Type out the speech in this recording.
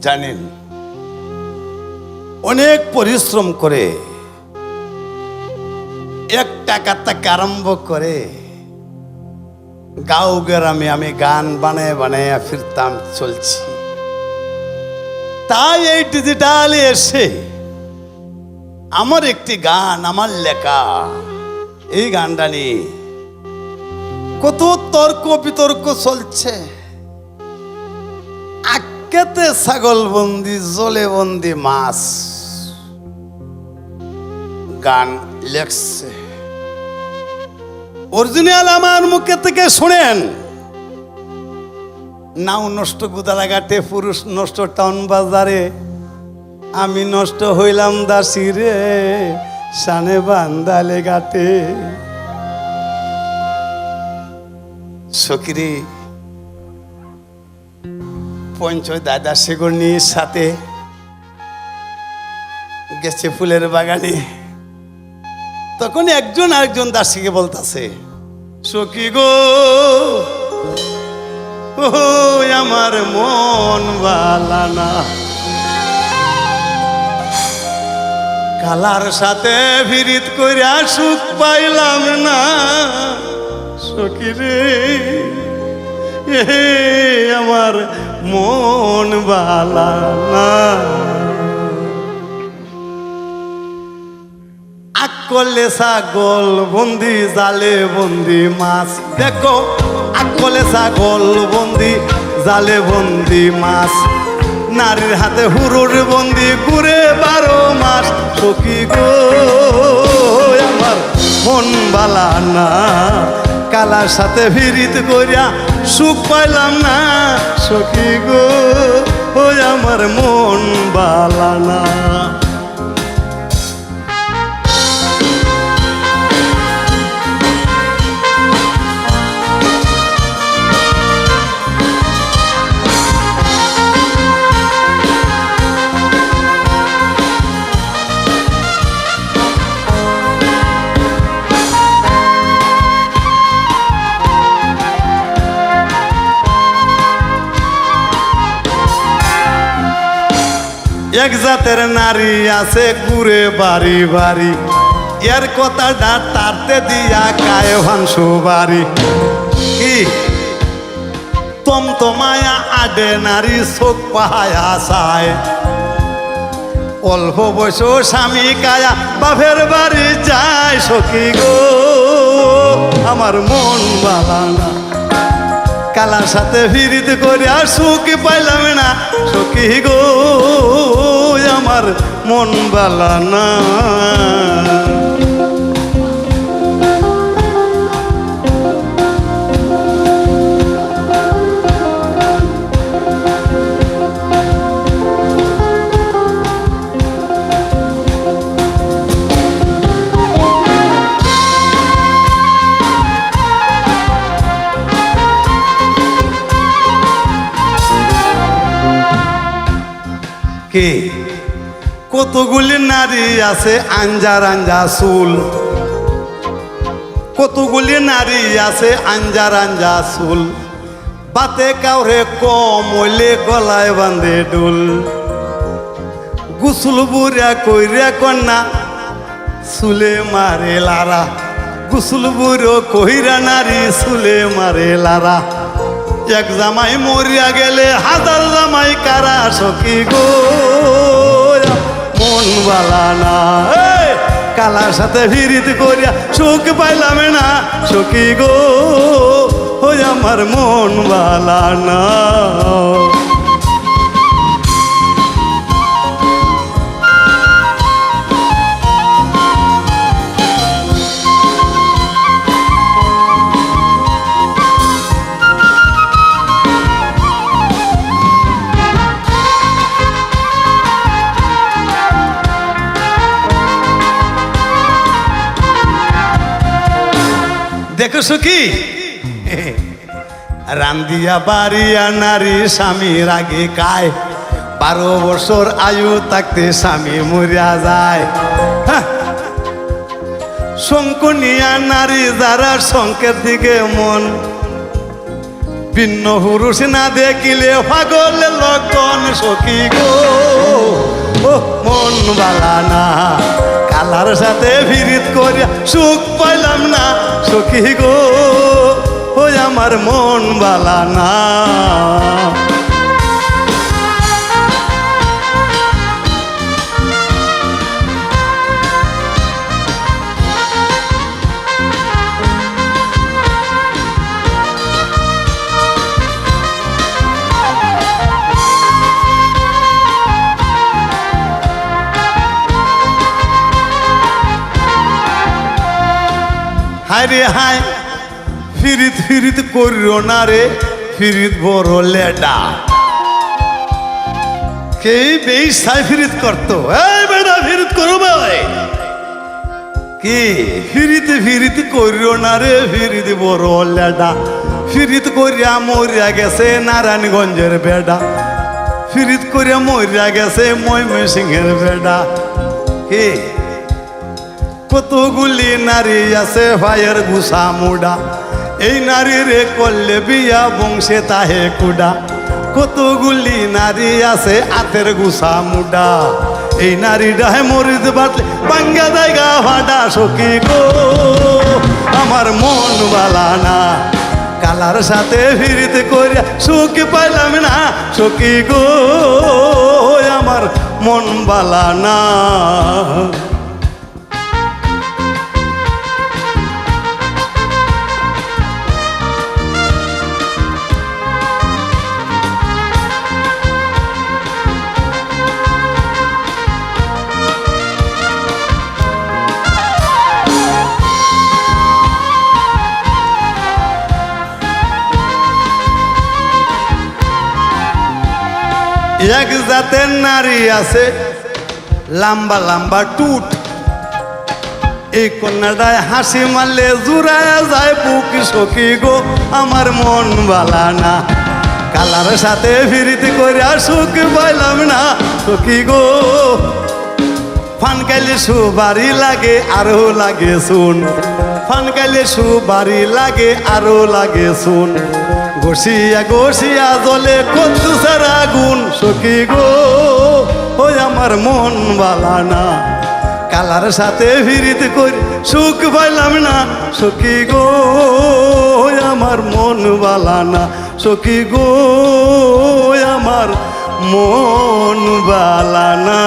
জানেন অনেক পরিশ্রম করে এক টাকা থেকে আরম্ভ করে গাঁও গ্রামে আমি গান বানায় বানায় ফিরতাম চলছি। তাই এই ডিজিটালে এসে আমার একটি গান, আমার লেখা, এই গানটা নিয়ে কত তর্ক বিতর্ক চলছে। আক্কেতে ছাগল বন্দি, জলে বন্দি মাছ, গান লেখছে। অরিজিনাল আমার মুখে থেকে শুনেন। নাও নষ্ট গুদারাঘাটে, পুরুষ নষ্ট টাউন বাজারে, আমি নষ্ট হইলাম দাসী রে সানে বান্দালে ঘাটে। সকিরে পঞ্চয় দাদা সেগর নিয়ে সাথে গেছে ফুলের বাগানে। তখন একজন আরেকজন দাসীকে বলতেছে, সখী গো ও আমার মন বালা না, কালার সাথে ভিড়িত কইরা সুখ পাইলাম না। সখী রে আমার মন বালা না। আকলে ছাগল বন্দি, জালে বন্দি মাছ। দেখো আকলে ছাগল বন্দি, জালে বন্দি মাছ। নারীর হাতে হুরুর বন্দি, ঘুরে 12 মাস। সখী গো আমার মন বালা না, কালার সাথে ভিড়িত করিয়া সুখ পাইলাম না। সখী গো আমার মন বালা না। এক জাতের নারী আছে ঘুরে বাড়ি বাড়ি, এর কথাটা তারতে দিয়া কায় ভাংসু বাড়ি। কি তমতমায়া আডে নারী চোখ পাহায়া চায়, অল্প বয়স স্বামী কায়া বাপের বাড়ি যায়। সখী গো আমার মন বালা না, কালার সাথে ভিড়িত করিয়া সুখ পাইলাম না। সখী গো আমার মন বালা না। কতগুলি নারী আছে আঞ্জার আঞ্জা চুল, কতগুলি নারী আছে আঞ্জার আঞ্জা চুল। বাতে কাউরে কম হইলে গলায় বান্ধে ডুল। গুসুল বুড়া কইরা কন্যা চুলে মারে লারা, গুসুল বুড়ো কইরা নারী চুলে মারে লারা। এক জামাই মরিয়া গেলে হাজার জামাই কারা। সখী গো মন বালা না, কালার সাথে ভিড়িত করিয়া সুখ পাইলাম না। সখী গো আমার মন বালা না। দেখো সখী রান্দিয়া বাড়িয়া নারী স্বামীর আগে কায়, 12 বছর আয়ু থাকতে স্বামী মরিয়া যায়। শঙ্কনিয়া নারী যারা শঙ্কের দিকে মন, ভিন্ন পুরুষ না দেখিলে পাগলের লক্ষণ সখী গো ও মন বালা না কালার সাথে ফিরিত করিয়া সুখ পাইলাম না সখী গো ওই আমার মন বালা না হায় রে হায় ফিরিত ফিরিত করিও না রে ফিরিত বড় লেডা কে বেশ সাই ফিরিত করতো এই বেটা ফিরিত করো ভাই কি ফিরিতে ফিরিতে করিও না রে ফিরিত বড় লেডা ফিরিত করিয়া মরিয়া গেছে নারায়ণগঞ্জের বেডা ফিরিত করিয়া মরিয়া গেছে ময়মনসিংহের বেডা কি কতগুলি নারী আছে ভাইয়ের গুসা মুডা এই নারী রে করলে বিয়া বংশে তাহে কুডা কতগুলি নারী আছে আতের গুসা মুডা এই নারী ডাহে মরিদ বাটলে বাঙ্গা জায়গা ভাডা সখী গো আমার মন বালা না কালার সাথে ফিরিতে করিয়া সুখ পাইলাম না সখী গো আমার মন বালা না এক জাতের নারী আছে লম্বা লম্বা টুট এই কন্যাটায় হাসি মারলে জুড়ায় যায় বুক সখী গো আমার মন বালা না কালার সাথে ফিরিতে করে সুখ পাইলাম না সখী গো ফান গাইলে সুবারি লাগে আরো লাগে শুন ফান গাইলে সুবারি লাগে আরো লাগে শুন ঘষিয়া ঘষিয়া জলে কত সারা গুণ সখী গো ওই আমার মন বালা না কালার সাথে ফিরিতে করি সুখ পাইলাম না সখী গো ওই আমার মন বালা না সখী গো আমার মন বালা না